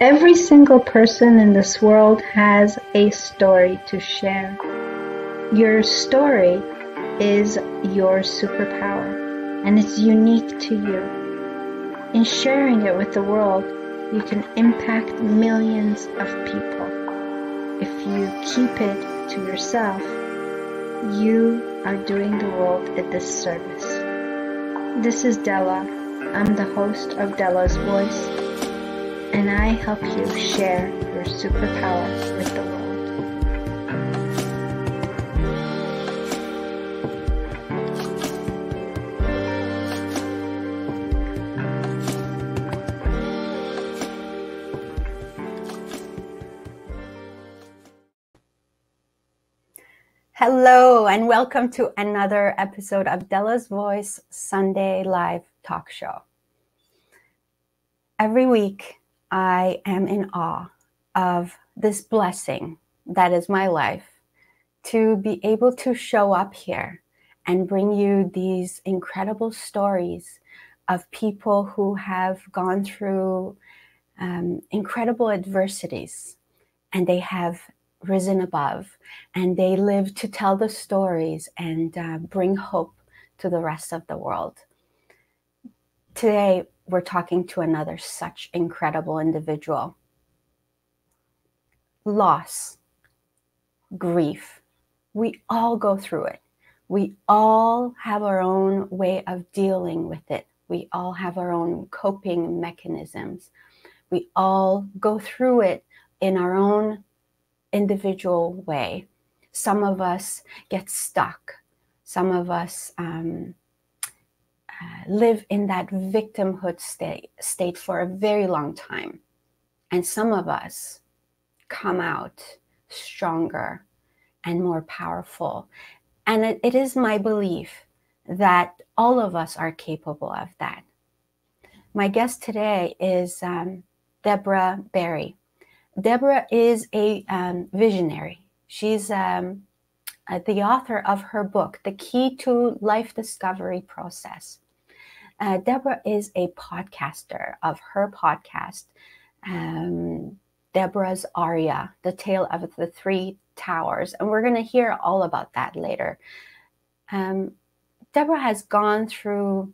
Every single person in this world has a story to share. Your story is your superpower, and it's unique to you. In sharing it with the world, you can impact millions of people. If you keep it to yourself, you are doing the world a disservice. This is Dela. I'm the host of Dela's Voice, and I help you share your superpower with the world. Hello, and welcome to another episode of Dela's Voice Sunday Live Talk Show. Every week, I am in awe of this blessing that is my life, to be able to show up here and bring you these incredible stories of people who have gone through incredible adversities, and they have risen above, and they live to tell the stories and bring hope to the rest of the world. Today, we're talking to another such incredible individual. Loss, grief, we all go through it. We all have our own way of dealing with it. We all have our own coping mechanisms. We all go through it in our own individual way. Some of us get stuck. Some of us live in that victimhood state for a very long time. And some of us come out stronger and more powerful. And it is my belief that all of us are capable of that. My guest today is Deborah Berry. Deborah is a visionary. She's the author of her book, The Key to Life Discovery Process. Deborah is a podcaster of her podcast, Deborah's Aria, The Tale of the Three Towers. And we're going to hear all about that later. Deborah has gone through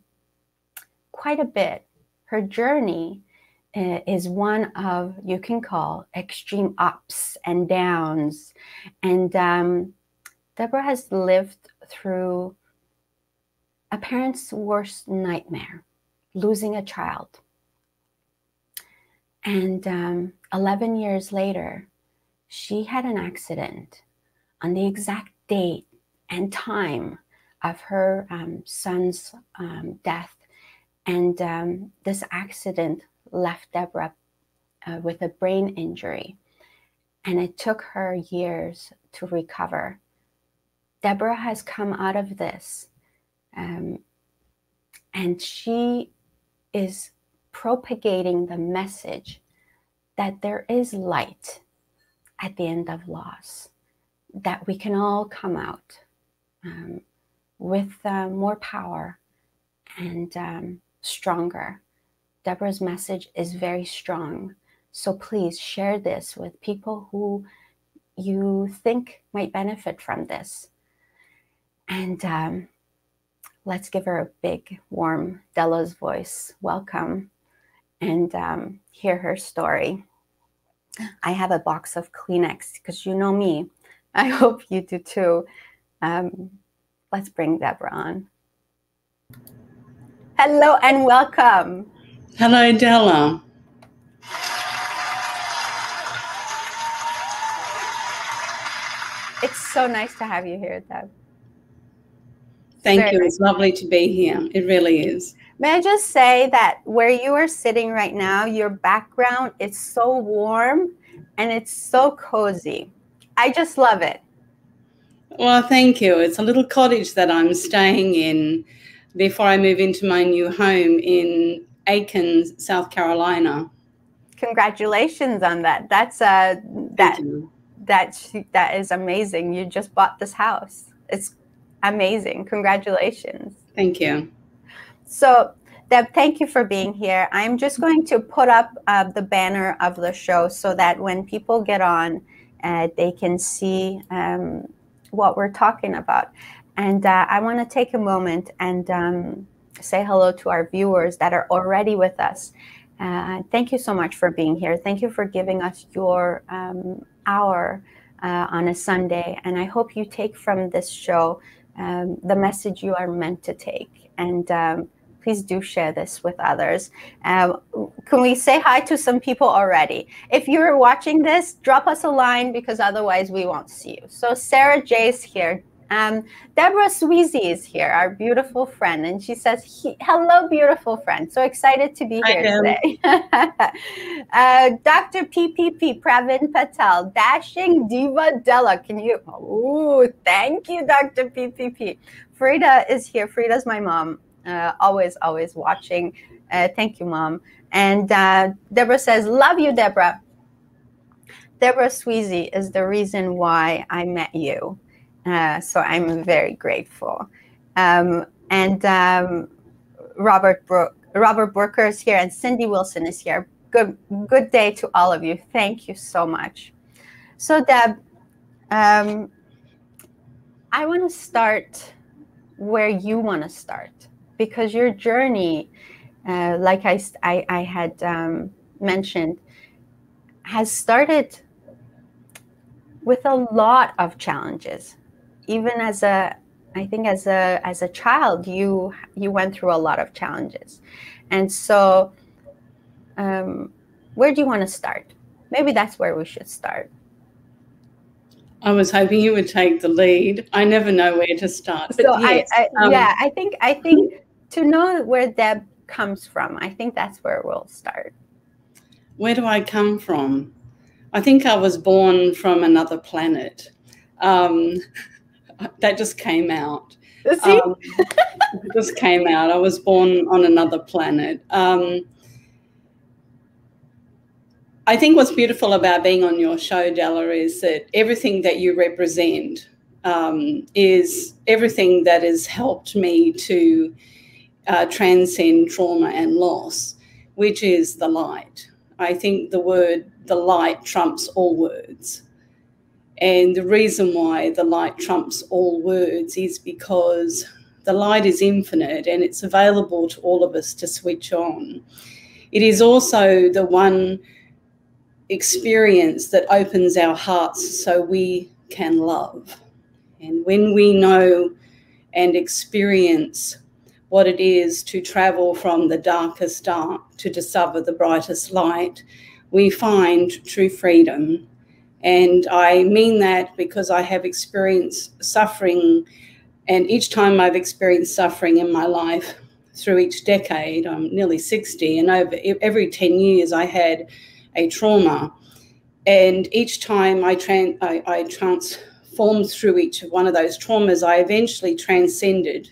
quite a bit. Her journey is one of, you can call, extreme ups and downs. And Deborah has lived through a parent's worst nightmare, losing a child. And 11 years later, she had an accident on the exact date and time of her son's death. And this accident left Deborah with a brain injury, and it took her years to recover. Deborah has come out of this, and she is propagating the message that there is light at the end of loss, that we can all come out with more power and stronger. Deborah's message is very strong. So please share this with people who you think might benefit from this. And let's give her a big, warm Dela's Voice welcome and hear her story. I have a box of Kleenex because you know me. I hope you do too. Let's bring Deborah on. Hello and welcome. Hello, Dela. It's so nice to have you here, Deb. Thank you. It's lovely to be here. It really is. May I just say that where you are sitting right now, your background is so warm and it's so cozy. I just love it. Well, thank you. It's a little cottage that I'm staying in before I move into my new home in Aiken, South Carolina. Congratulations on that. That is amazing. You just bought this house. It's amazing. Congratulations. Thank you. So Deb, thank you for being here. I'm just going to put up the banner of the show so that when people get on, they can see what we're talking about. And I want to take a moment and say hello to our viewers that are already with us. Thank you so much for being here. Thank you for giving us your hour on a Sunday. And I hope you take from this show the message you are meant to take. And please do share this with others. Can we say hi to some people already? If you're watching this, drop us a line because otherwise we won't see you. So Sarah J's here. Deborah Sweezy is here, our beautiful friend, and she says, hello, beautiful friend. So excited to be here today. Dr. PPP, Pravin Patel, Dashing Diva Dela. Can you? Oh, thank you, Dr. PPP. Frida is here. Frida's my mom. Always watching. Thank you, Mom. And Deborah says, love you, Deborah. Deborah Sweezy is the reason why I met you. So I'm very grateful. And Robert Brooker is here, and Cindy Wilson is here. Good day to all of you. Thank you so much. So Deb, I want to start where you want to start, because your journey, like I had mentioned, has started with a lot of challenges. Even as a child, you went through a lot of challenges. And so where do you want to start? Maybe that's where we should start. I was hoping you would take the lead. I never know where to start. But so yes, I think to know where Deb comes from, I think that's where we'll start. Where do I come from? I think I was born from another planet. That just came out. See? It just came out. I was born on another planet. I think what's beautiful about being on your show, Dela, is that everything that you represent is everything that has helped me to transcend trauma and loss, which is the light. I think the light trumps all words. And the reason why the light trumps all words is because the light is infinite and it's available to all of us to switch on. It is also the one experience that opens our hearts so we can love. And when we know and experience what it is to travel from the darkest dark to discover the brightest light, we find true freedom. And I mean that because I have experienced suffering, and each time I've experienced suffering in my life through each decade, I'm nearly 60, and over every 10 years I had a trauma. And each time I transformed through each one of those traumas, I eventually transcended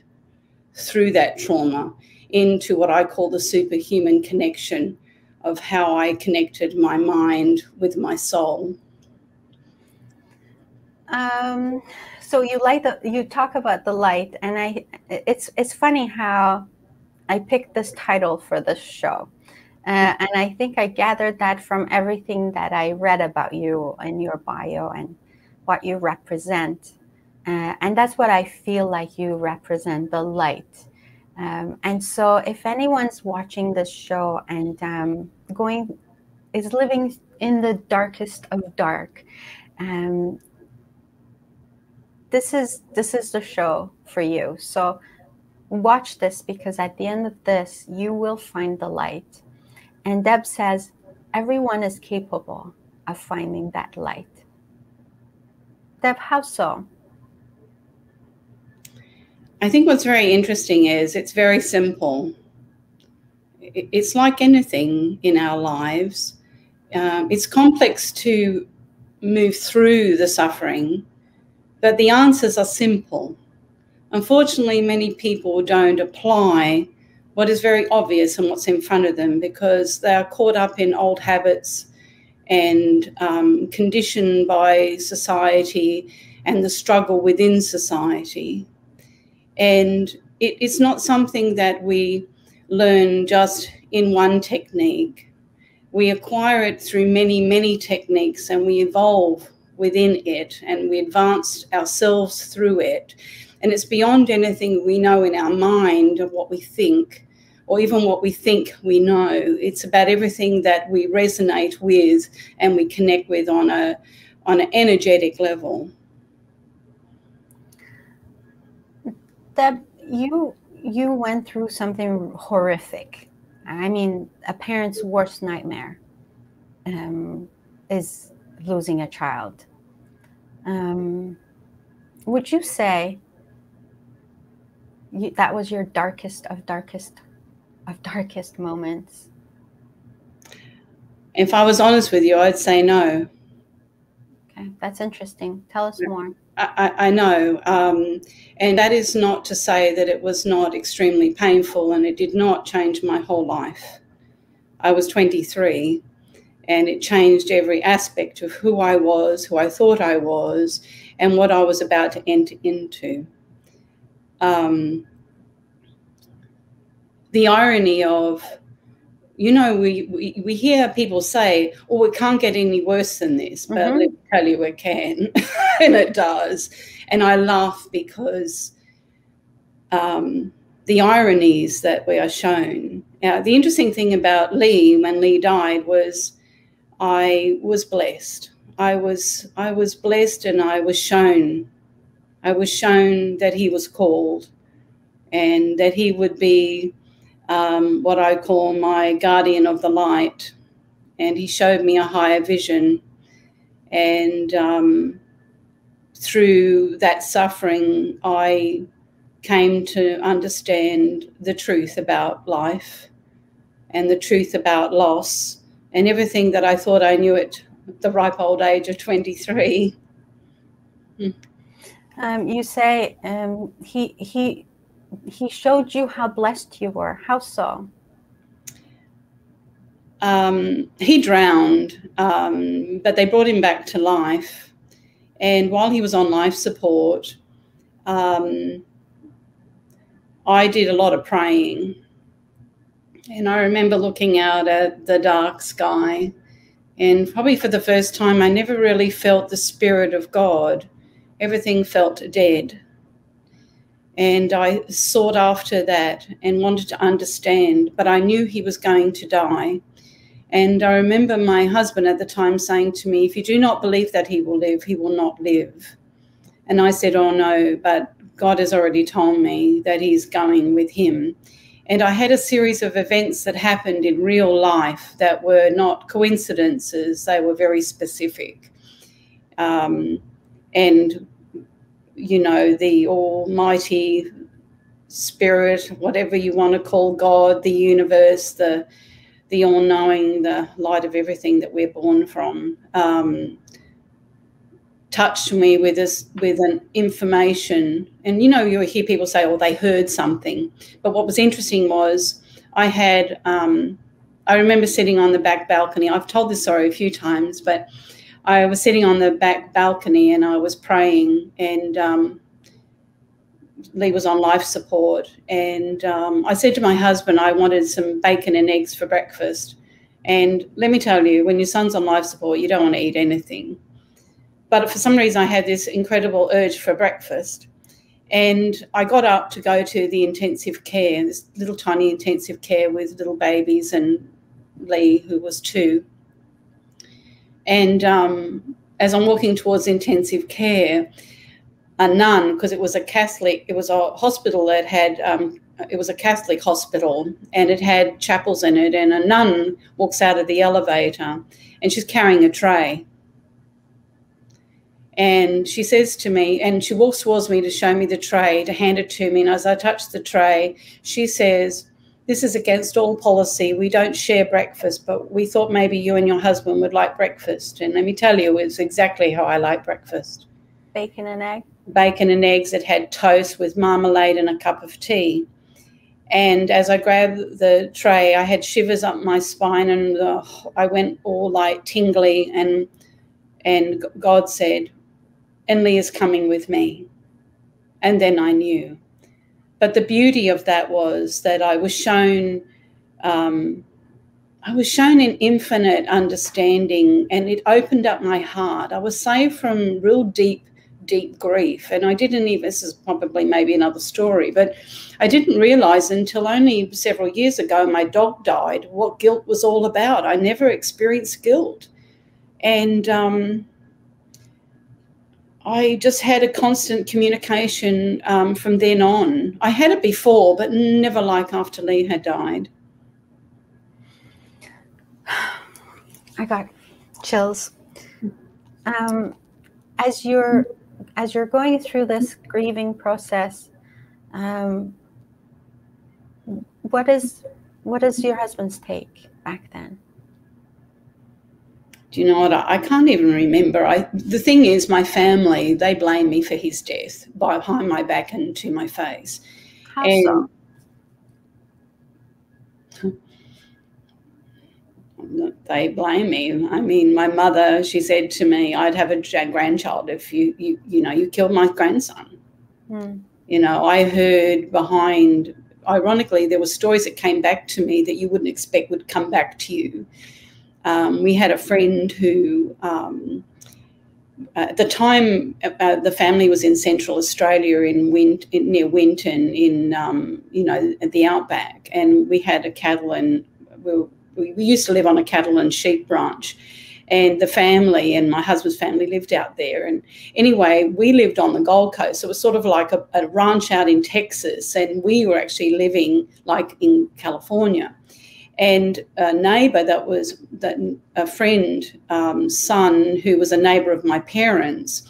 through that trauma into what I call the superhuman connection of how I connected my mind with my soul. So you talk about the light, and it's funny how I picked this title for this show, and I think I gathered that from everything that I read about you in your bio and what you represent, and that's what I feel like you represent, the light. And so if anyone's watching this show and is living in the darkest of dark, this is the show for you. So watch this, because at the end of this, you will find the light. And Deb says, everyone is capable of finding that light. Deb, how so? I think what's very interesting is it's very simple. It's like anything in our lives. It's complex to move through the suffering, but the answers are simple. Unfortunately, many people don't apply what is very obvious and what's in front of them because they are caught up in old habits and conditioned by society and the struggle within society. And it's not something that we learn just in one technique. We acquire it through many, many techniques, and we evolve within it, and we advance ourselves through it. And it's beyond anything we know in our mind of what we think, or even what we think we know. It's about everything that we resonate with and we connect with on an energetic level. Deb, you went through something horrific. I mean, a parent's worst nightmare is losing a child. Would you say that was your darkest moments? If I was honest with you, I'd say no. Okay, that's interesting. Tell us more. I know. And that is not to say that it was not extremely painful, and it did not change my whole life. I was 23, and it changed every aspect of who I was, who I thought I was, and what I was about to enter into. The irony of, you know, we hear people say, oh, it can't get any worse than this, but let me tell you it can, and it does. And I laugh because the ironies that we are shown. Now, the interesting thing about Lee, when Lee died, was I was blessed. I was blessed, and I was shown that he was called, and that he would be what I call my guardian of the light. And he showed me a higher vision. And through that suffering, I came to understand the truth about life and the truth about loss and everything that I thought I knew at the ripe old age of 23. You say he showed you how blessed you were. How so? He drowned, but they brought him back to life. And while he was on life support, I did a lot of praying. And I remember looking out at the dark sky, and probably for the first time, I never really felt the Spirit of God. Everything felt dead. And I sought after that and wanted to understand, but I knew he was going to die. And I remember my husband at the time saying to me, if you do not believe that he will live, he will not live. And I said, oh no, but God has already told me that he's going with him. And I had a series of events that happened in real life that were not coincidences. They were very specific. And you know, the almighty spirit, whatever you want to call God, the universe, the all-knowing, the light of everything that we're born from, touched me with an information. And, you know, you hear people say, oh, they heard something. But what was interesting was I remember sitting on the back balcony. I've told this story a few times, but I was sitting on the back balcony and I was praying, and Lee was on life support. And I said to my husband, I wanted some bacon and eggs for breakfast. And let me tell you, when your son's on life support, you don't want to eat anything. But for some reason, I had this incredible urge for breakfast. And I got up to go to the intensive care, this little tiny intensive care with little babies, and Lee, who was 2. And as I'm walking towards intensive care, a nun, because it was a hospital that had, it was a Catholic hospital, and it had chapels in it, and a nun walks out of the elevator, and she's carrying a tray. And she says to me, and she walks towards me to show me the tray, to hand it to me, and as I touch the tray, she says, this is against all policy. We don't share breakfast, but we thought maybe you and your husband would like breakfast. And let me tell you, it's exactly how I like breakfast. Bacon and egg? Bacon and eggs. It had toast with marmalade and a cup of tea. And as I grabbed the tray, I had shivers up my spine, and I went all like tingly, and God said, and Lee is coming with me. And then I knew. But the beauty of that was that I was shown an infinite understanding, and it opened up my heart. I was saved from real deep grief, and I didn't even, this is probably maybe another story, but I didn't realise until only several years ago my dog died what guilt was all about. I never experienced guilt, and I just had a constant communication from then on. I had it before, but never like after Lee had died. I got chills. As you're going through this grieving process, what is your husband's take back then? Do you know what? I can't even remember. The thing is, my family, they blame me for his death behind my back and to my face. How so? They blame me. I mean, my mother, she said to me, I'd have a grandchild if you killed my grandson. You know, I heard behind, ironically, there were stories that came back to me that you wouldn't expect would come back to you. We had a friend who, at the time, the family was in Central Australia near Winton, at the outback, and we had a cattle and we used to live on a cattle and sheep ranch, and the family and my husband's family lived out there. And anyway, we lived on the Gold Coast. It was sort of like a ranch out in Texas, and we were actually living like in California. And a neighbour a friend, son, who was a neighbour of my parents,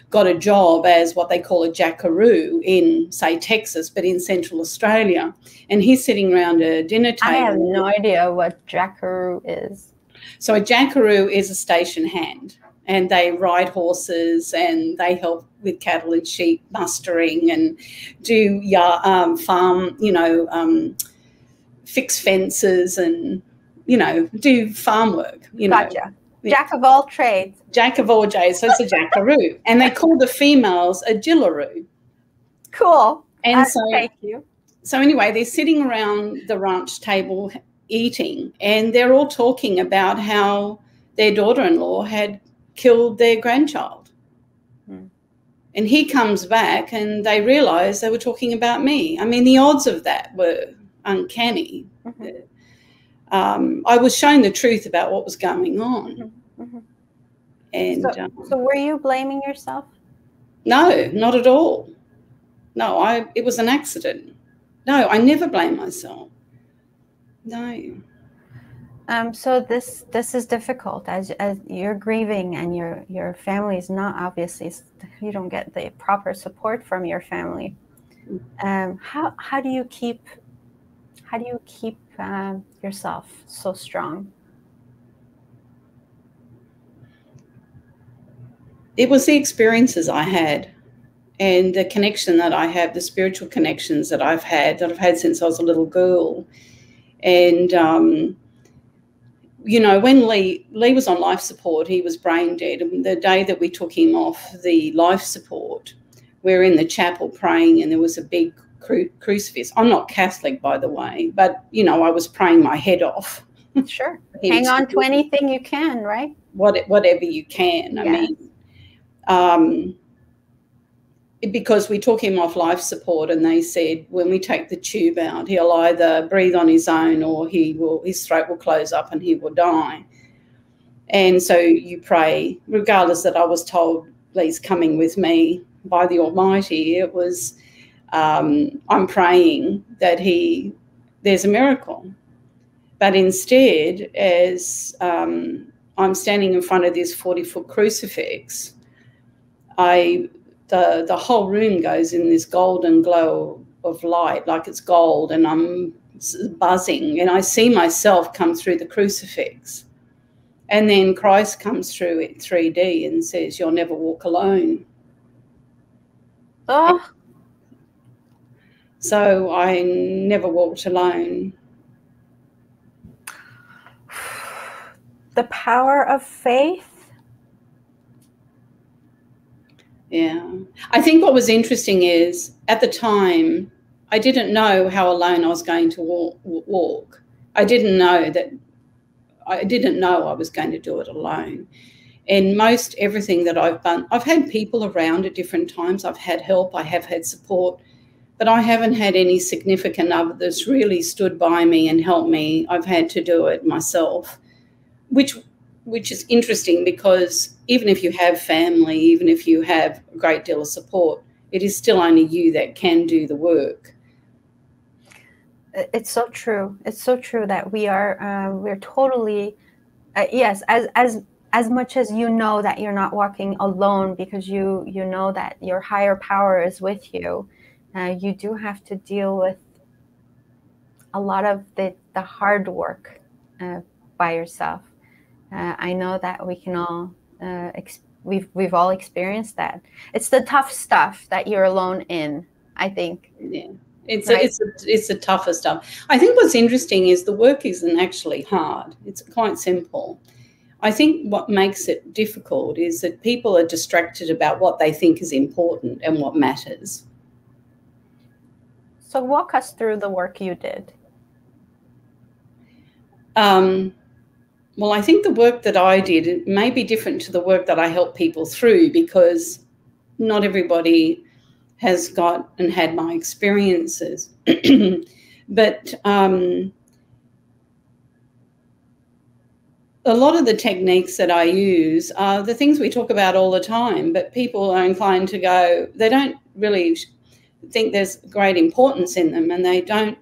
got a job as what they call a jackaroo in, say, Texas, but in Central Australia. And he's sitting around a dinner table. I have no idea what jackaroo is. So a jackaroo is a station hand, and they ride horses and they help with cattle and sheep mustering and do farm, fix fences and, do farm work. Gotcha. Jack of all trades. Jack of all trades, so it's a jackaroo. And they call the females a jillaroo. Cool. And thank you. So anyway, they're sitting around the ranch table eating, and they're all talking about how their daughter-in-law had killed their grandchild. And he comes back and they realise they were talking about me. I mean, the odds of that were uncanny. I was shown the truth about what was going on. And so were you blaming yourself? No, not at all. No, it was an accident. No, I never blame myself. No. So this is difficult as you're grieving, and your family is not, obviously, you don't get the proper support from your family. How do you keep yourself so strong? It was the experiences I had and the connection that I have, the spiritual connections that I've had since I was a little girl. And, when Lee was on life support, he was brain dead. And the day that we took him off the life support, we were in the chapel praying, and there was a big crucifix. I'm not Catholic, by the way, but, I was praying my head off. Sure. Hang on to anything you can, right? Whatever you can. Yes. I mean, because we took him off life support, and they said when we take the tube out, he'll either breathe on his own or his throat will close up and he will die. And so you pray, regardless that I was told Lee's coming with me by the Almighty. It was, I'm praying that there's a miracle. But instead, as I'm standing in front of this 40-foot crucifix, the whole room goes in this golden glow of light, like it's gold, and I'm buzzing, and I see myself come through the crucifix. And then Christ comes through in 3D and says, "You'll never walk alone." Oh. So I never walked alone. The power of faith. Yeah. I think what was interesting is, at the time, I didn't know how alone I was going to walk. I didn't know I was going to do it alone. And most everything that I've done, I've had people around at different times. I've had help, I have had support, but I haven't had any significant other that's really stood by me and helped me. I've had to do it myself, which is interesting, because even if you have family, even if you have a great deal of support, it is still only you that can do the work. It's so true. It's so true that we're totally, yes, as much as you know that you're not walking alone, because you know that your higher power is with you, you do have to deal with a lot of the hard work by yourself. I know that we can all, we've all experienced that. It's the tough stuff that you're alone in, I think. Yeah, it's the toughest stuff. I think what's interesting is the work isn't actually hard. It's quite simple. I think what makes it difficult is that people are distracted about what they think is important and what matters. So walk us through the work you did. Well, I think the work that I did, it may be different to the work that I help people through, because not everybody has got and had my experiences. But a lot of the techniques that I use are the things we talk about all the time, but people are inclined to go, they don't really think there's great importance in them, and they don't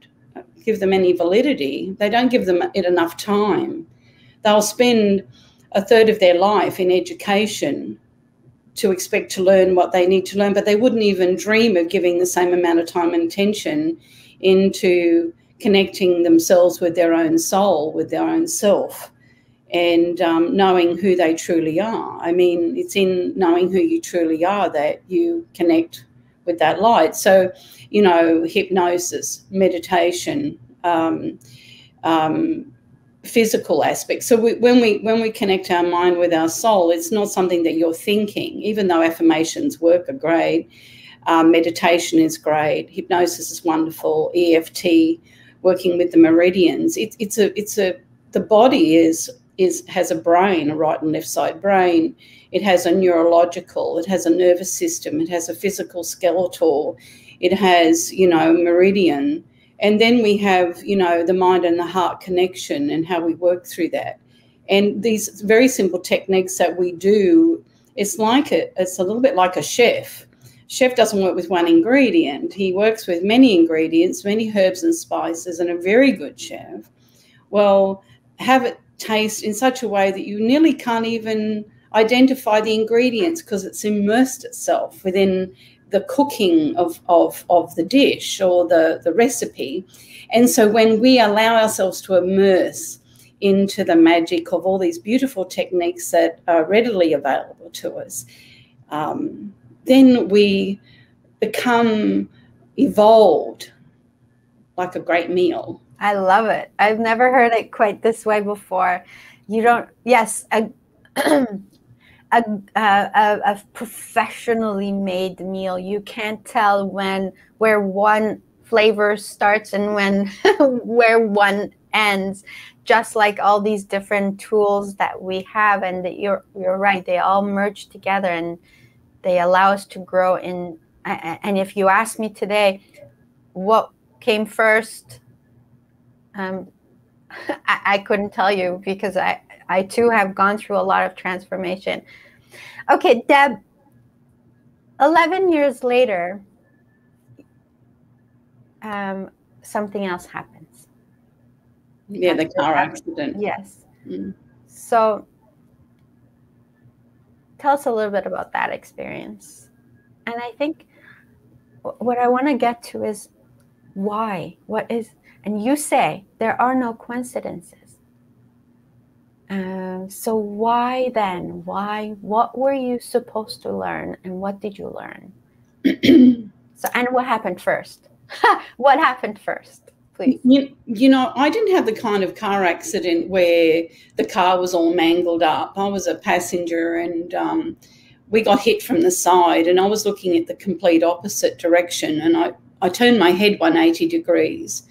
give them any validity. They don't give them it enough time. They'll spend a third of their life in education to expect to learn what they need to learn, but they wouldn't even dream of giving the same amount of time and attention into connecting themselves with their own soul, with their own self, and knowing who they truly are. I mean, it's in knowing who you truly are that you connect with that light. So, you know, hypnosis, meditation, physical aspects. So when we connect our mind with our soul, it's not something that you're thinking. Even though affirmations work are great, meditation is great, hypnosis is wonderful, EFT, working with the meridians. The body has a brain, a right and left side brain. It has a neurological, it has a nervous system, it has a physical skeletal, it has, you know, meridian. And then we have, you know, the mind and the heart connection and how we work through that. And these very simple techniques that we do, it's a little bit like a chef. Chef doesn't work with one ingredient. He works with many ingredients, many herbs and spices, and a very good chef will have it taste in such a way that you nearly can't even identify the ingredients, because it's immersed itself within the cooking of the dish or the recipe. And so when we allow ourselves to immerse into the magic of all these beautiful techniques that are readily available to us, then we become evolved like a great meal. I love it. I've never heard it quite this way before. You don't, yes, a professionally made meal. You can't tell where one flavor starts and where one ends. Just like all these different tools that we have, and you're right, they all merge together and they allow us to grow in. And if you ask me today, what came first, I couldn't tell you, because I too have gone through a lot of transformation. Okay, Deb, 11 years later, something else happens. Yeah, the car accident. Yes. So tell us a little bit about that experience. And I think what I want to get to is why? And you say there are no coincidences. So why then? What were you supposed to learn, and what did you learn? And what happened first? What happened first, please? You know, I didn't have the kind of car accident where the car was all mangled up. I was a passenger, and we got hit from the side, and I was looking at the complete opposite direction, and I turned my head 180 degrees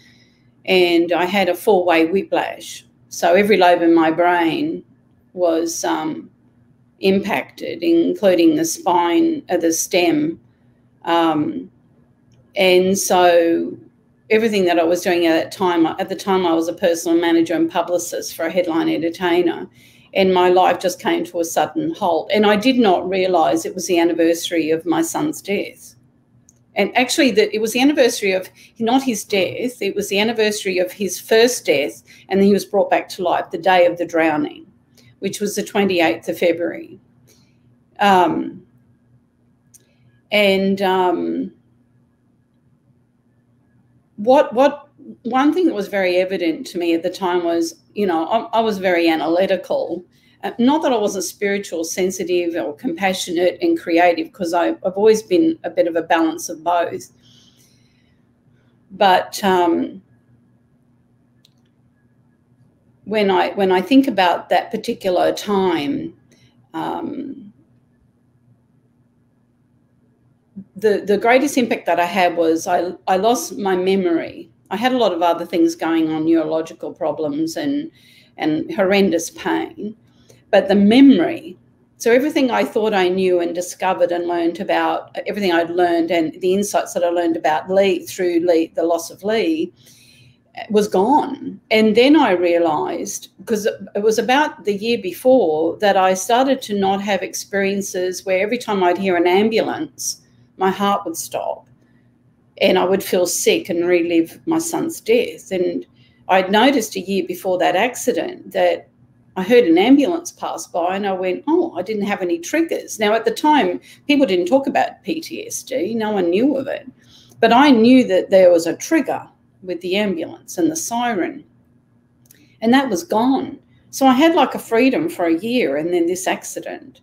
and I had a 4-way whiplash. So every lobe in my brain was impacted, including the spine, the stem. And so everything that I was doing at the time I was a personal manager and publicist for a headline entertainer, and my life just came to a sudden halt. And I did not realise it was the anniversary of my son's death. And actually, it was the anniversary of not his death, it was the anniversary of his first death, and then he was brought back to life the day of the drowning, which was the 28th of February. One thing that was very evident to me at the time was, you know, I was very analytical. Not that I wasn't spiritual, sensitive or compassionate and creative, because I've always been a bit of a balance of both. But when I think about that particular time, the greatest impact that I had was I lost my memory. I had a lot of other things going on, neurological problems and horrendous pain. But the memory, so everything I thought I knew and discovered and learned about, everything I'd learned and the insights that I learned about Lee through the loss of Lee was gone. And then I realised, because it was about the year before, that I started to not have experiences where every time I'd hear an ambulance, my heart would stop and I would feel sick and relive my son's death. And I'd noticed a year before that accident that I heard an ambulance pass by and I went, oh, I didn't have any triggers. Now, at the time, people didn't talk about PTSD. No one knew of it. But I knew that there was a trigger with the ambulance and the siren, and that was gone. So I had like a freedom for a year, and then this accident.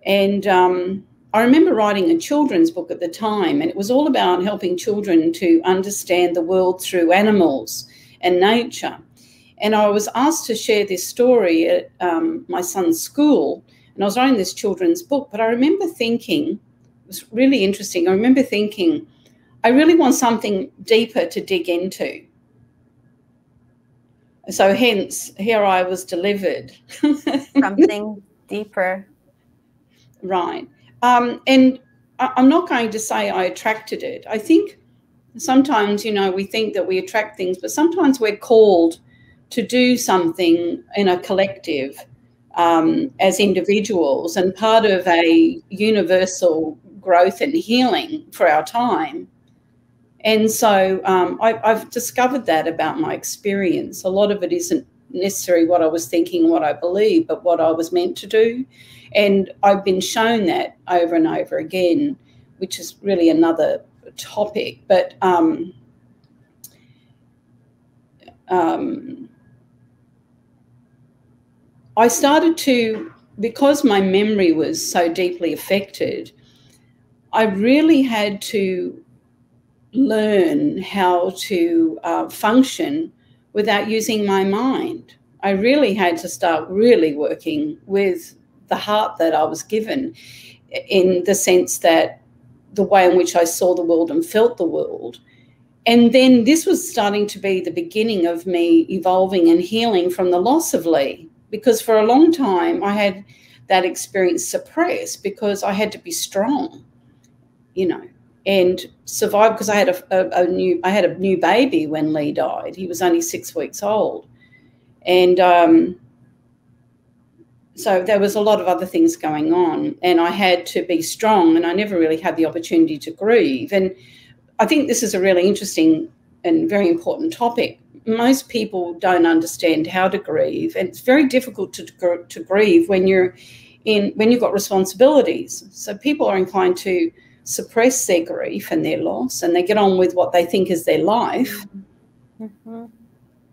And I remember writing a children's book at the time, and it was all about helping children to understand the world through animals and nature. And I was asked to share this story at my son's school, and I was writing this children's book. But I remember thinking, it was really interesting, I remember thinking, I really want something deeper to dig into. So hence, here I was delivered. Something deeper. Right. And I'm not going to say I attracted it. I think sometimes, you know, we think that we attract things, but sometimes we're called to do something in a collective as individuals and part of a universal growth and healing for our time. And so I've discovered that about my experience. A lot of it isn't necessarily what I was thinking, what I believe, but what I was meant to do. And I've been shown that over and over again, which is really another topic. But I started to, because my memory was so deeply affected, I really had to learn how to function without using my mind. I really had to start really working with the heart that I was given, in the sense that the way in which I saw the world and felt the world. And then this was starting to be the beginning of me evolving and healing from the loss of Lee, because for a long time I had that experience suppressed because I had to be strong, you know, and survive, because I had a new baby when Lee died. He was only 6 weeks old. And so there was a lot of other things going on, and I had to be strong, and I never really had the opportunity to grieve. And I think this is a really interesting and very important topic. Most people don't understand how to grieve, and it's very difficult to grieve when you've got responsibilities. So people are inclined to suppress their grief and their loss, and they get on with what they think is their life. Mm-hmm.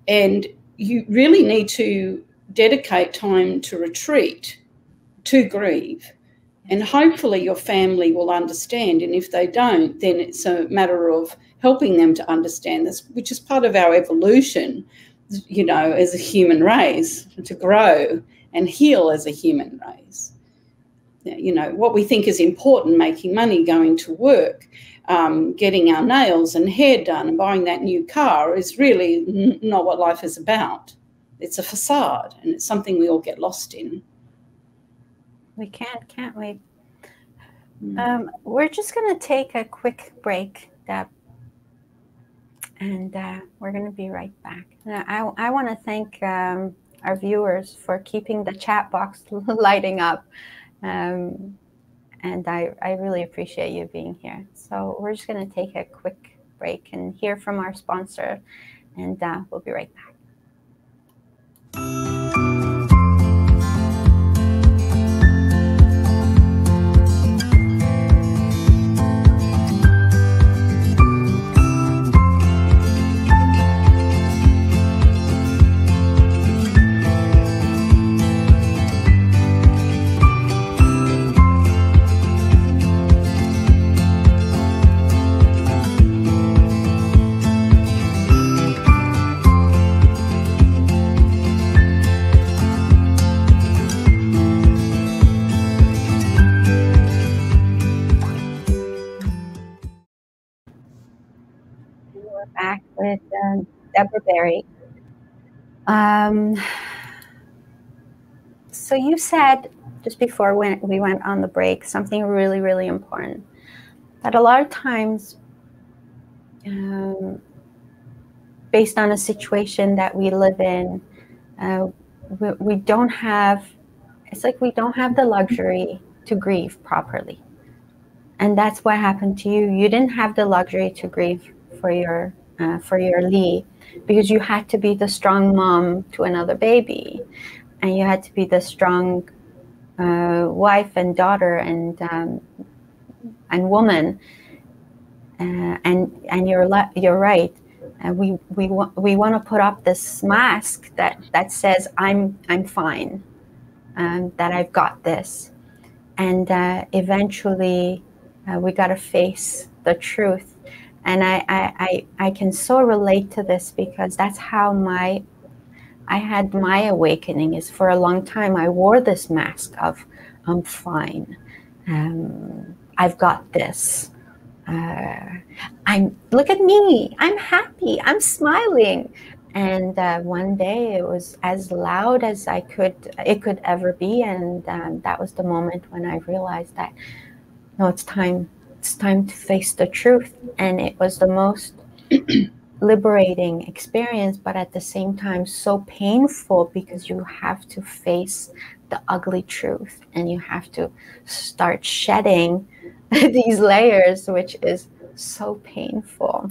And you really need to dedicate time to retreat, to grieve. And hopefully your family will understand. And if they don't, then it's a matter of helping them to understand this, which is part of our evolution, you know, as a human race, to grow and heal as a human race. you know, what we think is important, making money, going to work, getting our nails and hair done and buying that new car, is really not what life is about. It's a facade, and it's something we all get lost in. We can't we? We're just going to take a quick break, Deb, and we're going to be right back. I want to thank our viewers for keeping the chat box lighting up, and I really appreciate you being here. So we're just going to take a quick break and hear from our sponsor, and we'll be right back. Back with Deborah Berry. So you said just before we went on the break something really, really important, that a lot of times based on a situation that we live in, we don't have, it's like we don't have the luxury to grieve properly. And that's what happened to you. You didn't have the luxury to grieve for your Lee, because you had to be the strong mom to another baby, and you had to be the strong wife and daughter and woman. And you're right. We want to put up this mask that says I'm fine, that I've got this, and eventually we got to face the truth. And I can so relate to this, because that's how I had my awakening. Is for a long time I wore this mask of I'm fine, I've got this, look at me, I'm happy, I'm smiling. And one day it was as loud as it could ever be, and that was the moment when I realized that no, it's time to face the truth. And it was the most liberating experience, but at the same time so painful, because you have to face the ugly truth and you have to start shedding these layers, which is so painful.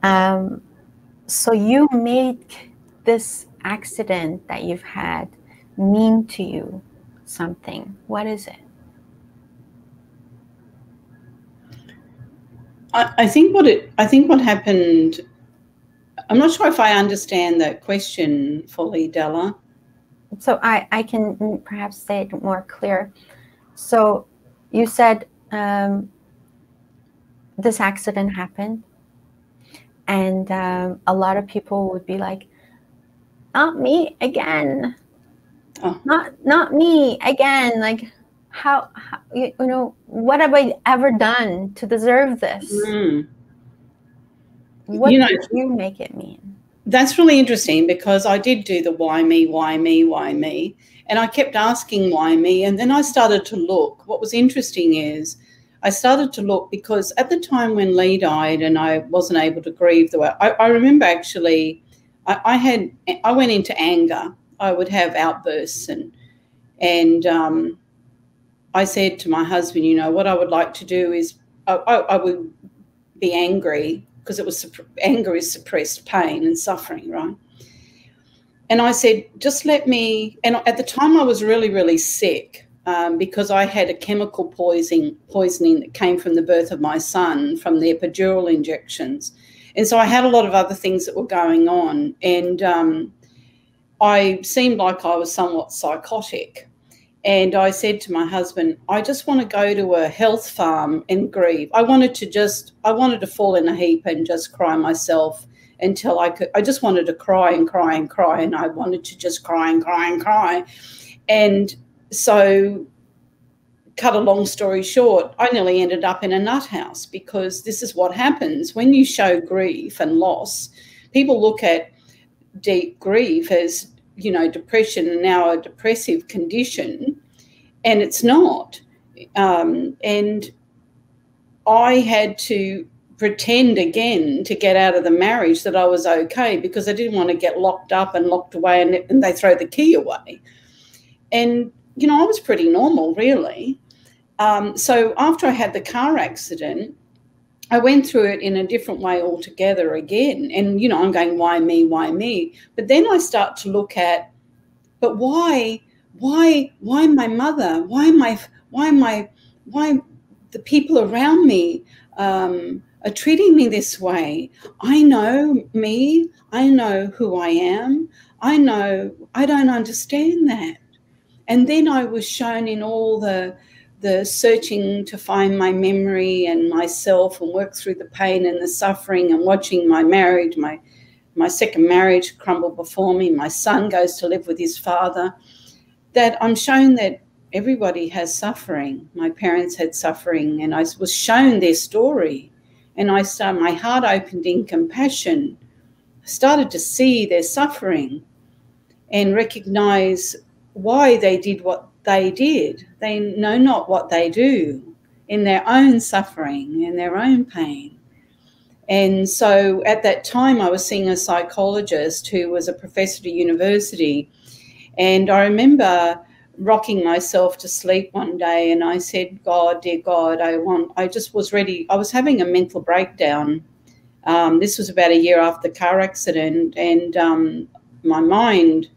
So you made this accident that you've had mean to you something. What is it? I think what happened, I'm not sure if I understand that question fully, Dela. So I can perhaps say it more clear. So you said this accident happened, and a lot of people would be like, not me again. Oh. Not me again. Like, how you know, what have I ever done to deserve this? What did you make it mean? That's really interesting, because I did do the why me, why me, why me. And I kept asking why me. And then I started to look. What was interesting is I started to look, because at the time when Lee died and I wasn't able to grieve the way, I remember actually I went into anger. I would have outbursts, and I said to my husband, you know, what I would like to do is I would be angry, because anger is suppressed pain and suffering, right? And I said, just let me, and at the time I was really, really sick, because I had a chemical poisoning that came from the birth of my son, from the epidural injections. And so I had a lot of other things that were going on, and I seemed like I was somewhat psychotic. And I said to my husband, I just want to go to a health farm and grieve. I wanted to fall in a heap and just cry myself until I just wanted to cry and cry and cry. And I wanted to just cry and cry and cry. And so cut a long story short, I nearly ended up in a nut house, because this is what happens when you show grief and loss. People look at deep grief as, you know, depression and now a depressive condition, and it's not. And I had to pretend again to get out of the marriage that I was okay, because I didn't want to get locked up and locked away and they throw the key away. And, you know, I was pretty normal, really. So after I had the car accident, I went through it in a different way altogether again. And, you know, I'm going, why me, why me? But then I start to look at, but why my mother? Why the people around me are treating me this way? I know me. I know who I am. I know I don't understand that. And then I was shown in all the searching to find my memory and myself and work through the pain and the suffering, and watching my marriage, my second marriage crumble before me. My son goes to live with his father. That I'm shown that everybody has suffering. My parents had suffering, and I was shown their story. And my heart opened in compassion. I started to see their suffering and recognize why they did what they did. They know not what they do in their own suffering, in their own pain. And so at that time I was seeing a psychologist who was a professor at university. And I remember rocking myself to sleep one day, and I said, God, dear God, I just was ready. I was having a mental breakdown. This was about a year after the car accident, and my mind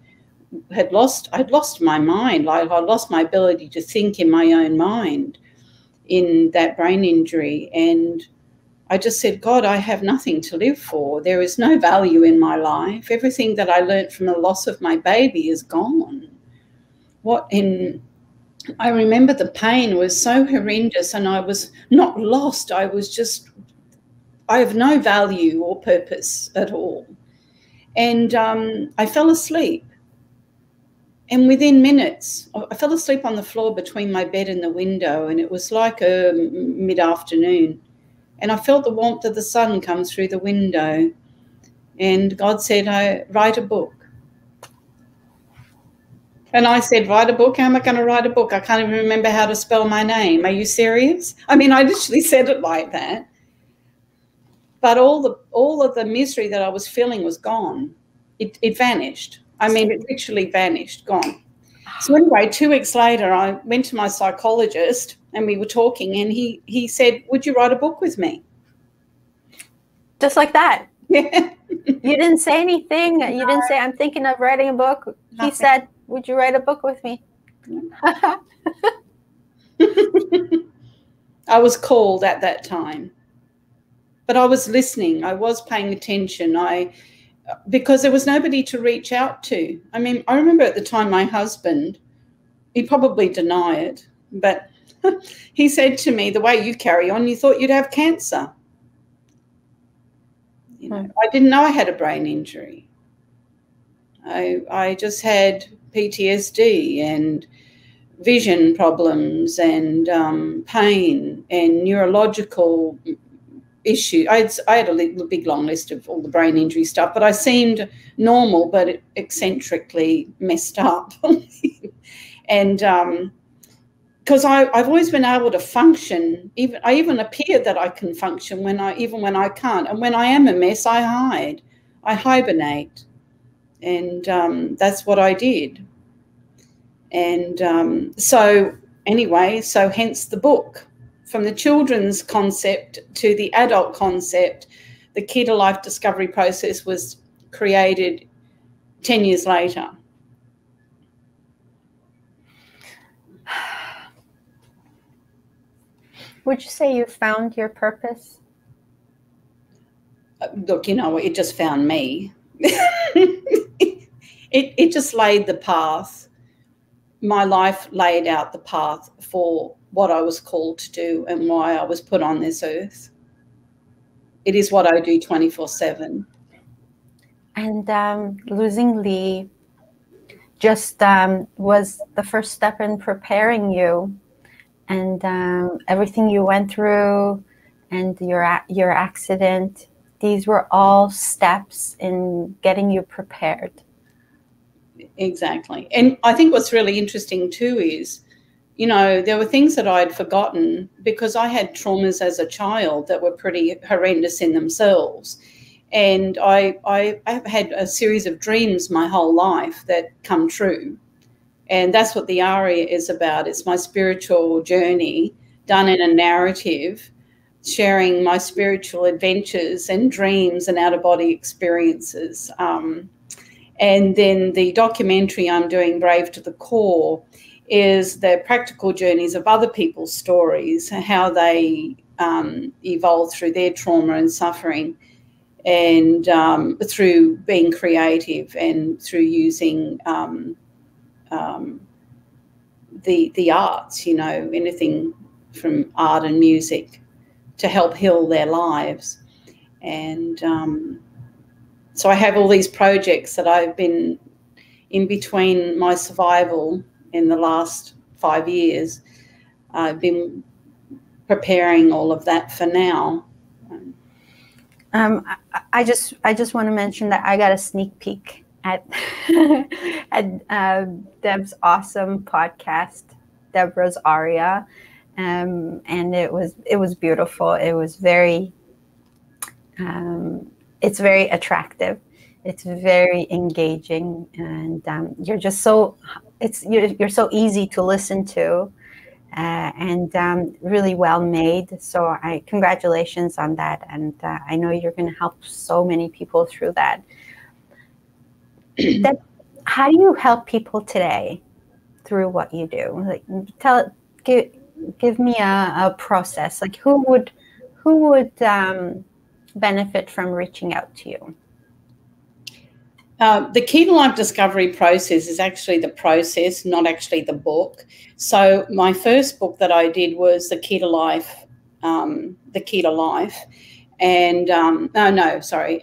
I'd lost my mind. I lost my ability to think in my own mind in that brain injury. And I just said, God, I have nothing to live for. There is no value in my life. Everything that I learnt from the loss of my baby is gone. I remember the pain was so horrendous, and I was not lost. I have no value or purpose at all. And I fell asleep. And within minutes, I fell asleep on the floor between my bed and the window, and it was like a mid-afternoon. And I felt the warmth of the sun come through the window. And God said, write a book. And I said, write a book? How am I going to write a book? I can't even remember how to spell my name. Are you serious? I mean, I literally said it like that. But all of the misery that I was feeling was gone. It vanished. I mean, it literally vanished, gone. So anyway, 2 weeks later, I went to my psychologist and we were talking, and he said, would you write a book with me? Just like that? Yeah. You didn't say anything? No. You didn't say, I'm thinking of writing a book? Nothing. He said, would you write a book with me? I was called at that time. But I was listening. I was paying attention. Because there was nobody to reach out to. I mean, I remember at the time my husband, he probably deny it, but he said to me, the way you carry on, you thought you'd have cancer. You know, I didn't know I had a brain injury. I just had PTSD and vision problems and pain and neurological issue. I had a big long list of all the brain injury stuff, but I seemed normal, but eccentrically messed up. And because I've always been able to function, I even appear that I can function even when I can't. And when I am a mess, I hide. I hibernate. And that's what I did. And so hence the book. From the children's concept to the adult concept, the Key to Life discovery process was created 10 years later. Would you say you found your purpose? Look, you know, it just found me. It just laid the path. My life laid out the path for what I was called to do and why I was put on this earth. It is what I do 24/7. And losing Lee just was the first step in preparing you and everything you went through and your accident, these were all steps in getting you prepared. Exactly. And I think what's really interesting too is, you know, there were things that I'd forgotten because I had traumas as a child that were pretty horrendous in themselves. And I have had a series of dreams my whole life that come true. And that's what the Aria is about. It's my spiritual journey done in a narrative, sharing my spiritual adventures and dreams and out-of-body experiences. And then the documentary I'm doing, Brave to the Core, is the practical journeys of other people's stories, how they evolved through their trauma and suffering, and through being creative and through using the arts, you know, anything from art and music to help heal their lives. And so I have all these projects that I've been in between my survival in the last 5 years. I've been preparing all of that for now. I just want to mention that I got a sneak peek at Deb's awesome podcast, Deborah's Aria, and it was beautiful. It was very it's very attractive. It's very engaging, and you're just so you're so easy to listen to, and really well made. So congratulations on that, and I know you're going to help so many people through that. How do you help people today through what you do? Like, give me a process. Like, who would benefit from reaching out to you? The Key to Life discovery process is actually the process, not actually the book. So my first book that I did was The Key to Life, and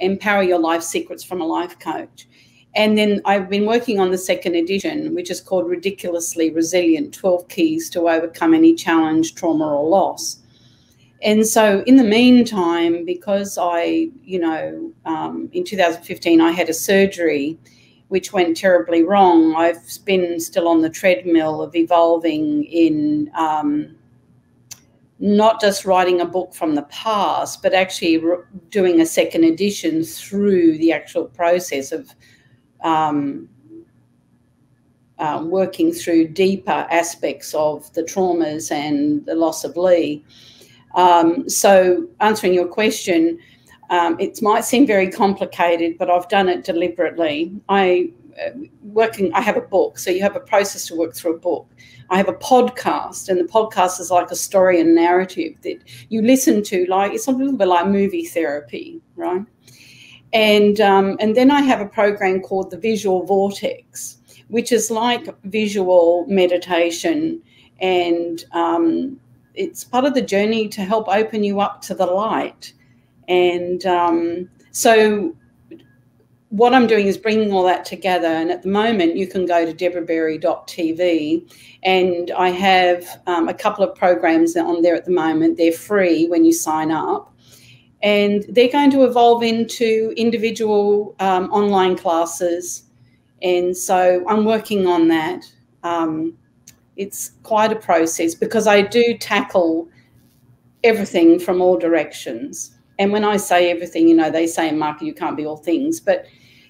Empower Your Life Secrets from a Life Coach. And then I've been working on the second edition, which is called Ridiculously Resilient, 12 Keys to Overcome Any Challenge, Trauma or Loss. And so in the meantime, because in 2015, I had a surgery which went terribly wrong. I've been still on the treadmill of evolving in not just writing a book from the past, but actually doing a second edition through the actual process of working through deeper aspects of the traumas and the loss of Lee. So answering your question, it might seem very complicated, but I've done it deliberately. I have a book, so you have a process to work through a book. I have a podcast, and the podcast is like a story and narrative that you listen to, like it's a little bit like movie therapy, right? And then I have a program called the Visual Vortex, which is like visual meditation, and it's part of the journey to help open you up to the light. And so what I'm doing is bringing all that together. And at the moment, you can go to deborahberry.tv, and I have a couple of programs on there at the moment. They're free when you sign up. And they're going to evolve into individual online classes. And so I'm working on that. It's quite a process because I do tackle everything from all directions. And when I say everything, they say in marketing you can't be all things, but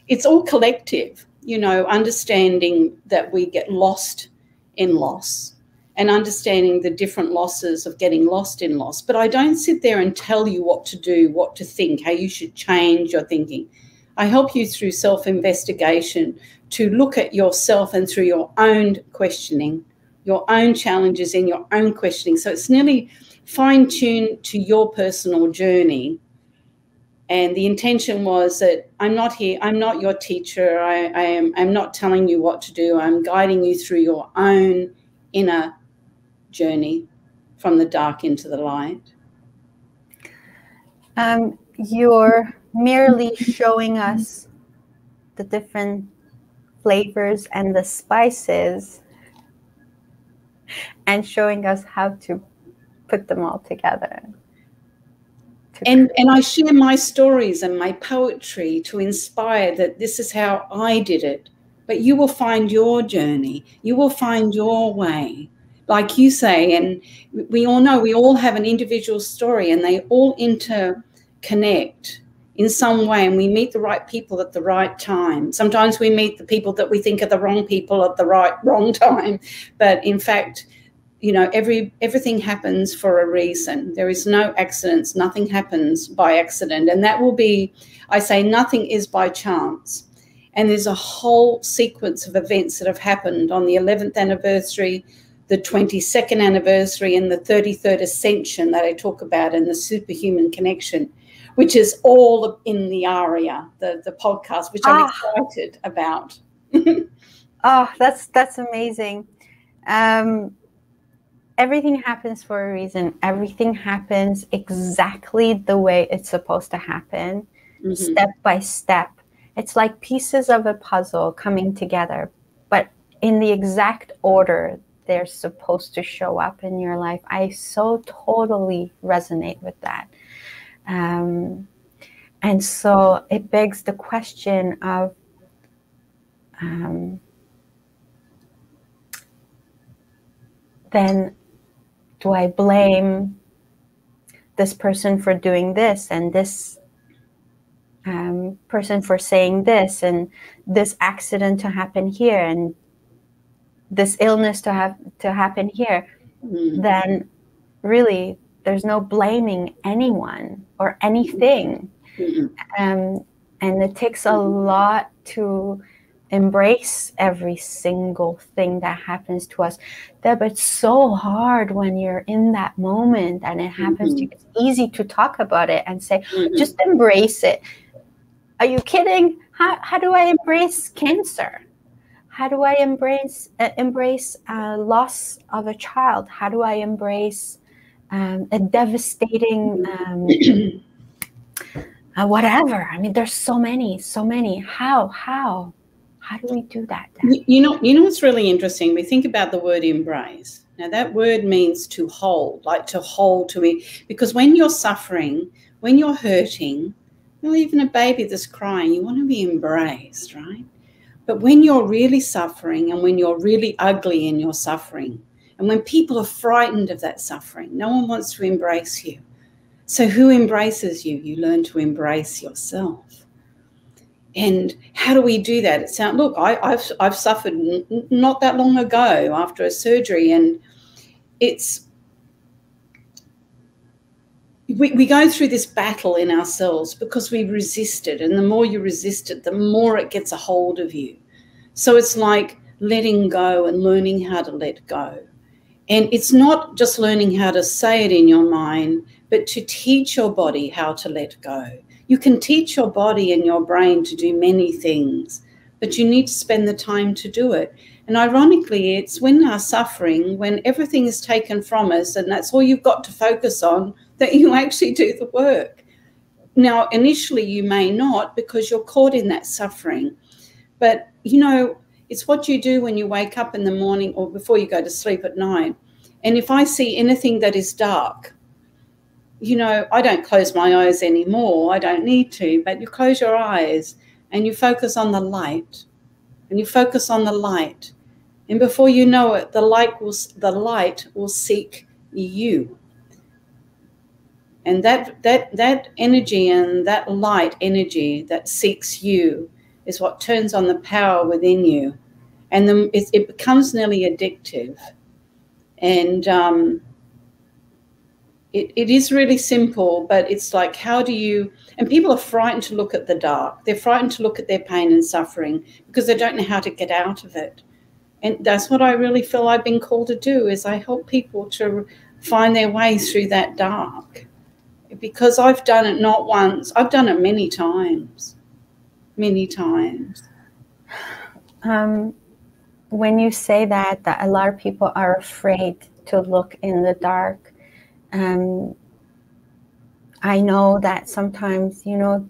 it's all collective, understanding that we get lost in loss and understanding the different losses of getting lost in loss. But I don't sit there and tell you what to do, what to think, how you should change your thinking. I help you through self-investigation to look at yourself and through your own questioning, your own challenges in your own questioning. So it's nearly fine-tuned to your personal journey. And the intention was that I'm not your teacher. I'm not telling you what to do. I'm guiding you through your own inner journey from the dark into the light. You're merely showing us the different flavors and the spices, and showing us how to put them all together. And I share my stories and my poetry to inspire that this is how I did it. But you will find your journey. You will find your way. Like you say, and we all know we all have an individual story and they all interconnect in some way, and we meet the right people at the right time. Sometimes we meet the people that we think are the wrong people at the wrong time. But in fact, you know, everything happens for a reason. There is no accidents. Nothing happens by accident. And that will be, I say, nothing is by chance. And there's a whole sequence of events that have happened on the 11th anniversary, the 22nd anniversary, and the 33rd ascension that I talk about in the superhuman connection, which is all in the Aria, the podcast, which I'm excited about. Oh, that's amazing. Everything happens for a reason. Everything happens exactly the way it's supposed to happen, step by step. It's like pieces of a puzzle coming together, but in the exact order they're supposed to show up in your life. I so totally resonate with that. And so it begs the question of, then do I blame this person for doing this and this person for saying this and this accident to happen here and this illness to happen here? Then really there's no blaming anyone or anything. And it takes a lot to embrace every single thing that happens to us. But it's so hard when you're in that moment and it happens to you. It's easy to talk about it and say, just embrace it. Are you kidding? How do I embrace cancer? How do I embrace loss of a child? How do I embrace a devastating whatever? I mean, there's so many. How do we do that? You know what's really interesting? We think about the word embrace. Now, that word means to hold, like to hold to me. Because when you're suffering, when you're hurting, you know, even a baby that's crying, you want to be embraced, right? But when you're really suffering and when you're really ugly in your suffering, and when people are frightened of that suffering, no one wants to embrace you. So who embraces you? You learn to embrace yourself. And how do we do that? Look, I've suffered not that long ago after a surgery, and we go through this battle in ourselves because we resist it, and the more you resist it, the more it gets a hold of you. So it's like letting go and learning how to let go. And it's not just learning how to say it in your mind, but to teach your body how to let go. You can teach your body and your brain to do many things, but you need to spend the time to do it. And ironically, it's when our suffering, when everything is taken from us and that's all you've got to focus on, that you actually do the work. Now, initially you may not because you're caught in that suffering. But, you know, it's what you do when you wake up in the morning or before you go to sleep at night. And if I see anything that is dark, you know, I don't close my eyes anymore. I don't need to, but you close your eyes and you focus on the light, and you focus on the light. And before you know it, the light will seek you. And that energy and that light energy that seeks you is what turns on the power within you. And then it becomes nearly addictive. And it is really simple, but it's like, how do you, and people are frightened to look at the dark. They're frightened to look at their pain and suffering because they don't know how to get out of it. And that's what I really feel I've been called to do, is I help people to find their way through that dark. Because I've done it not once, I've done it many times. Many times. When you say that a lot of people are afraid to look in the dark, I know that sometimes, you know,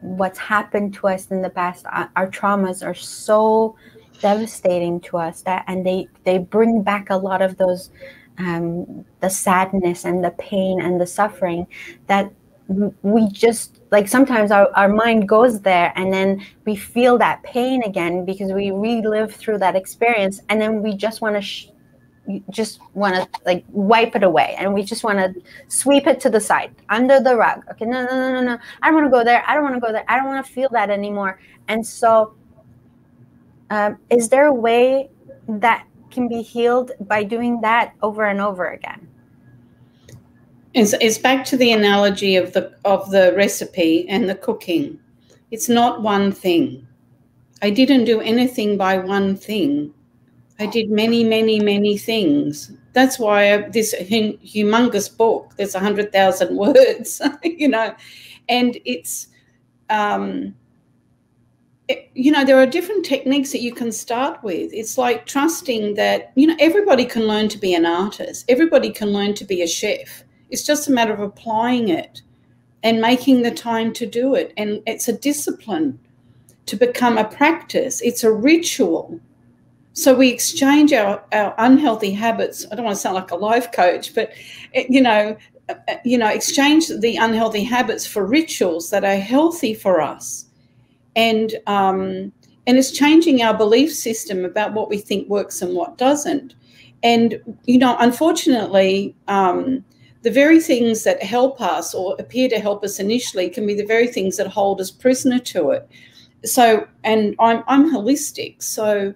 what's happened to us in the past, our traumas are so devastating to us, and they bring back a lot of those the sadness and the pain and the suffering that we just, like, sometimes our mind goes there, and then we feel that pain again because we relive through that experience, and then we just want to like wipe it away, and we just want to sweep it to the side, under the rug. Okay, no, I don't want to go there. I don't want to go there. I don't want to feel that anymore. And so is there a way that can be healed by doing that over and over again? It's back to the analogy of the recipe and the cooking. It's not one thing. I didn't do anything by one thing. I did many, many, many things. That's why this humongous book, there's 100,000 words, and it's, there are different techniques that you can start with. It's like trusting that, everybody can learn to be an artist. Everybody can learn to be a chef. It's just a matter of applying it and making the time to do it. And it's a discipline to become a practice. It's a ritual. So we exchange our unhealthy habits. I don't want to sound like a life coach, but, exchange the unhealthy habits for rituals that are healthy for us. And it's changing our belief system about what we think works and what doesn't. And, unfortunately, the very things that help us or appear to help us initially can be the very things that hold us prisoner to it. So, and I'm holistic, so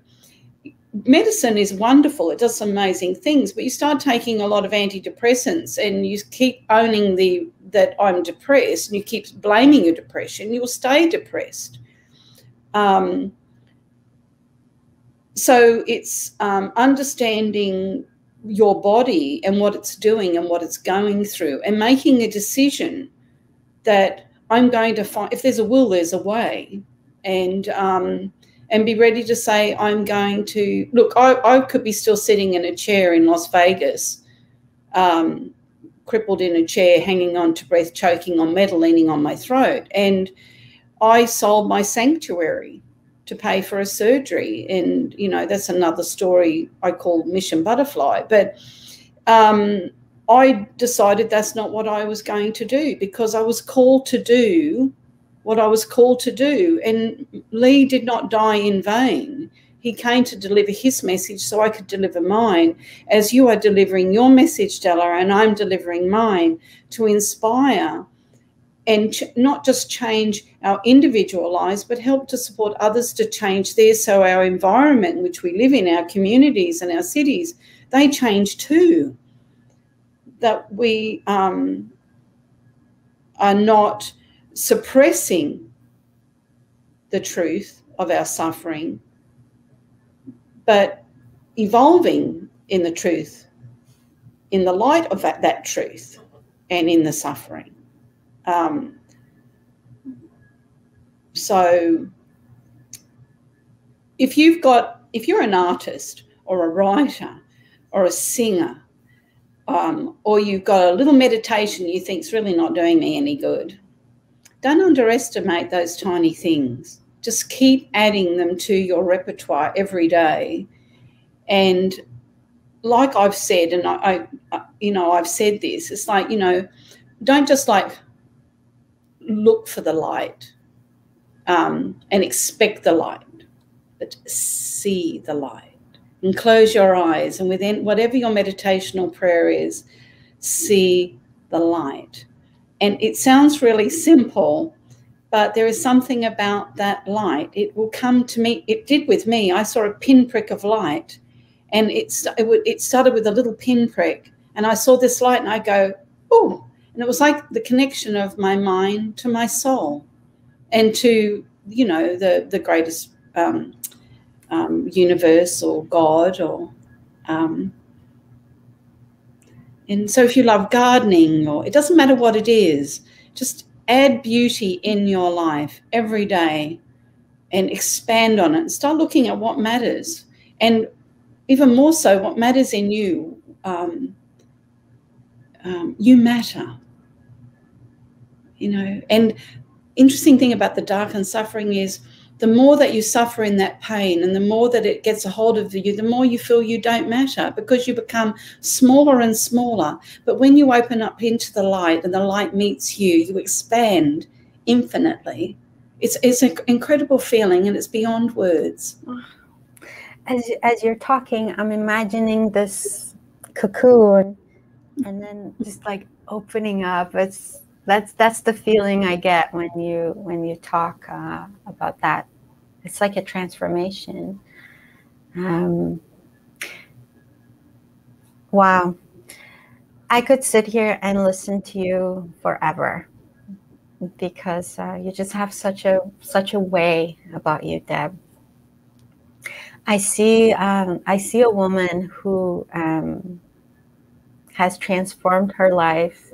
medicine is wonderful. It does some amazing things, but you start taking a lot of antidepressants and you keep owning that I'm depressed, and you keep blaming your depression, you'll stay depressed. So it's understanding your body and what it's doing and what it's going through, and making a decision that I'm going to find, if there's a will, there's a way, and be ready to say, I'm going to, look, I could be still sitting in a chair in Las Vegas, crippled in a chair, hanging on to breath, choking on metal, leaning on my throat. And I sold my sanctuary to pay for a surgery. And, that's another story I call Mission Butterfly. But I decided that's not what I was going to do, because I was called to do what I was called to do. And Lee did not die in vain. He came to deliver his message so I could deliver mine, as you are delivering your message, Dela, and I'm delivering mine, to inspire and not just change our individual lives, but help to support others to change theirs, so our environment in which we live in, our communities and our cities, they change too. That we are not suppressing the truth of our suffering, but evolving in the truth, in the light of that truth, and in the suffering. So if you're an artist or a writer or a singer, or you've got a little meditation you think's really not doing me any good, don't underestimate those tiny things. Just keep adding them to your repertoire every day. And like I've said, and I've said this, it's like, don't just like look for the light and expect the light, but see the light. And close your eyes, and within whatever your meditational prayer is, see the light. And it sounds really simple, but there is something about that light. It will come to me. It did with me. I saw a pinprick of light, and it started with a little pinprick, and I saw this light, and I go, oh, and it was like the connection of my mind to my soul, and to the greatest universe or God, or and so if you love gardening, or it doesn't matter what it is, just add beauty in your life every day and expand on it and start looking at what matters, and even more so what matters in you. You matter, and interesting thing about the dark and suffering is the more that you suffer in that pain and the more that it gets a hold of you, the more you feel you don't matter, because you become smaller and smaller. But when you open up into the light and the light meets you, you expand infinitely. It's an incredible feeling, and it's beyond words. As you're talking, I'm imagining this cocoon and then just like opening up. That's the feeling I get when you talk about that. It's like a transformation. Wow. I could sit here and listen to you forever, because you just have such a way about you, Deb. I see a woman who has transformed her life,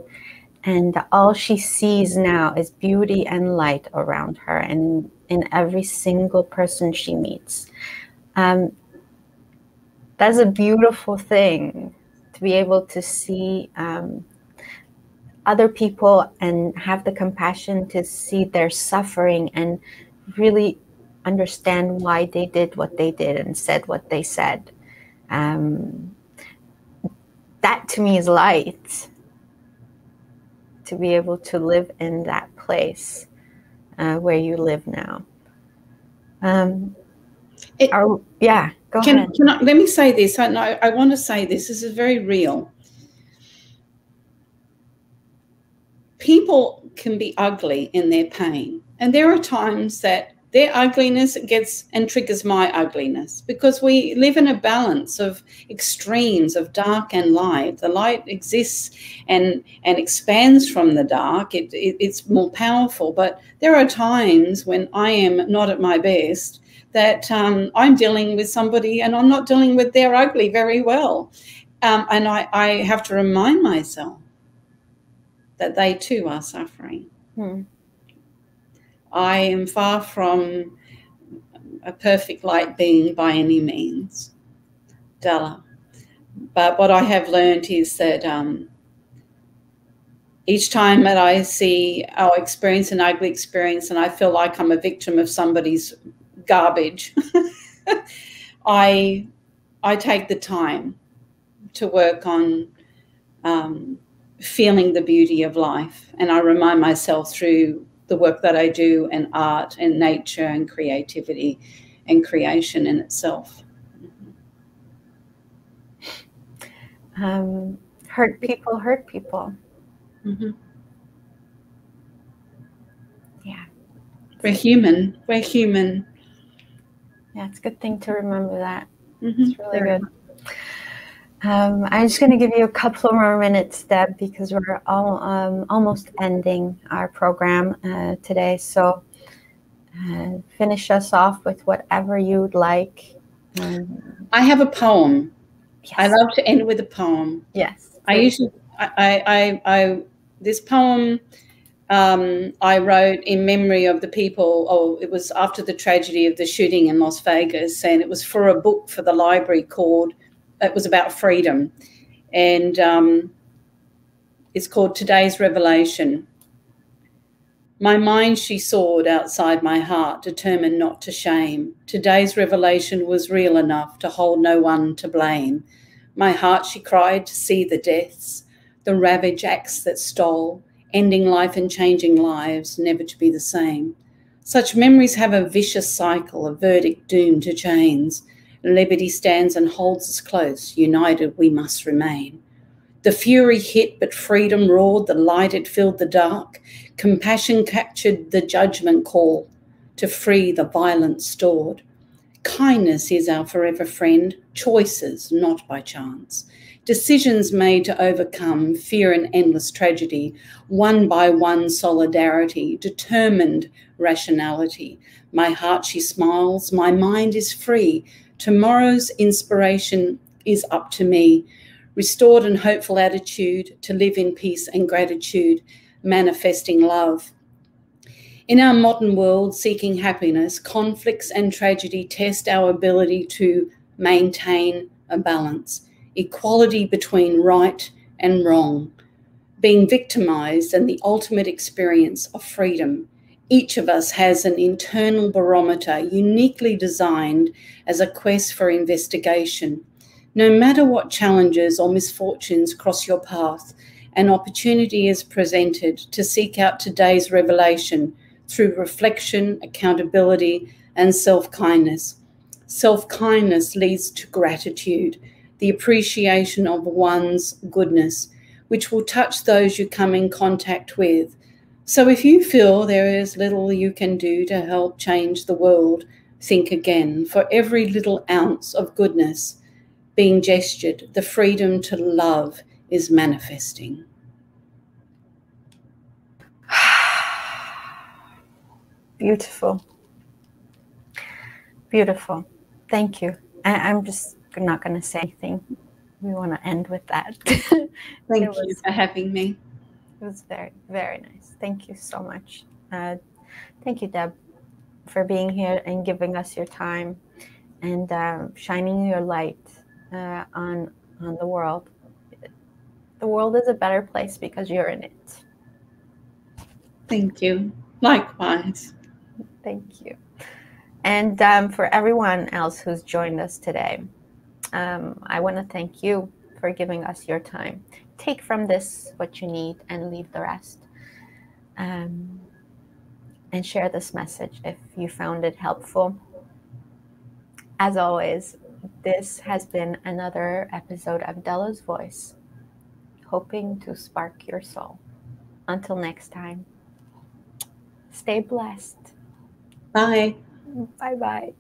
and all she sees now is beauty and light around her, and in every single person she meets. That's a beautiful thing, to be able to see other people and have the compassion to see their suffering and really understand why they did what they did and said what they said. That to me is light, to be able to live in that place where you live now. Go ahead. Let me say this. I want to say this. This is very real. People can be ugly in their pain. And there are times that their ugliness gets and triggers my ugliness, because we live in a balance of extremes of dark and light. The light exists and expands from the dark. It's more powerful. But there are times when I am not at my best, that I'm dealing with somebody and I'm not dealing with their ugly very well. And I have to remind myself that they too are suffering. I am far from a perfect light being by any means, Dela. But what I have learned is that each time that I see or experience an ugly experience and I feel like I'm a victim of somebody's garbage, I take the time to work on feeling the beauty of life. And I remind myself through the work that I do, and art and nature and creativity and creation in itself. Hurt people hurt people. Mm-hmm. Yeah. We're human. We're human. Yeah, it's a good thing to remember that. Mm-hmm. It's really good. I'm just going to give you a couple more minutes, Deb, because we're almost ending our program today. So finish us off with whatever you'd like. I have a poem. Yes. I love to end with a poem. Yes. This poem I wrote in memory of the people. It was after the tragedy of the shooting in Las Vegas, and it was for a book for the library it was about freedom, and it's called Today's Revelation. My mind she soared outside my heart, determined not to shame. Today's revelation was real enough to hold no one to blame. My heart she cried to see the deaths, the ravage acts that stole, ending life and changing lives, never to be the same. Such memories have a vicious cycle, a verdict doomed to chains. Liberty stands and holds us close, united we must remain. The fury hit, but freedom roared, the light it filled the dark. Compassion captured the judgment call to free the violence stored. Kindness is our forever friend, choices not by chance. Decisions made to overcome fear and endless tragedy, one by one solidarity, determined rationality. My heart she smiles, my mind is free. Tomorrow's inspiration is up to me. Restored and hopeful attitude to live in peace and gratitude, manifesting love. In our modern world, seeking happiness, conflicts and tragedy test our ability to maintain a balance, equality between right and wrong, being victimized and the ultimate experience of freedom, Each of us has an internal barometer uniquely designed as a quest for investigation. No matter what challenges or misfortunes cross your path, an opportunity is presented to seek out today's revelation through reflection, accountability, and self-kindness. Self-kindness leads to gratitude, the appreciation of one's goodness, which will touch those you come in contact with. So if you feel there is little you can do to help change the world, think again. For every little ounce of goodness being gestured, the freedom to love is manifesting. Beautiful. Beautiful. Thank you. I'm just not going to say anything. We want to end with that. Thank you for having me. It was very, very nice. Thank you so much. Thank you, Deb, for being here and giving us your time and shining your light on the world. The world is a better place because you're in it. Thank you. Likewise. Thank you. And for everyone else who's joined us today, I want to thank you for giving us your time. Take from this what you need and leave the rest. And share this message if you found it helpful. As always, this has been another episode of Dela's Voice, hoping to spark your soul. Until next time, stay blessed. Bye. Bye-bye.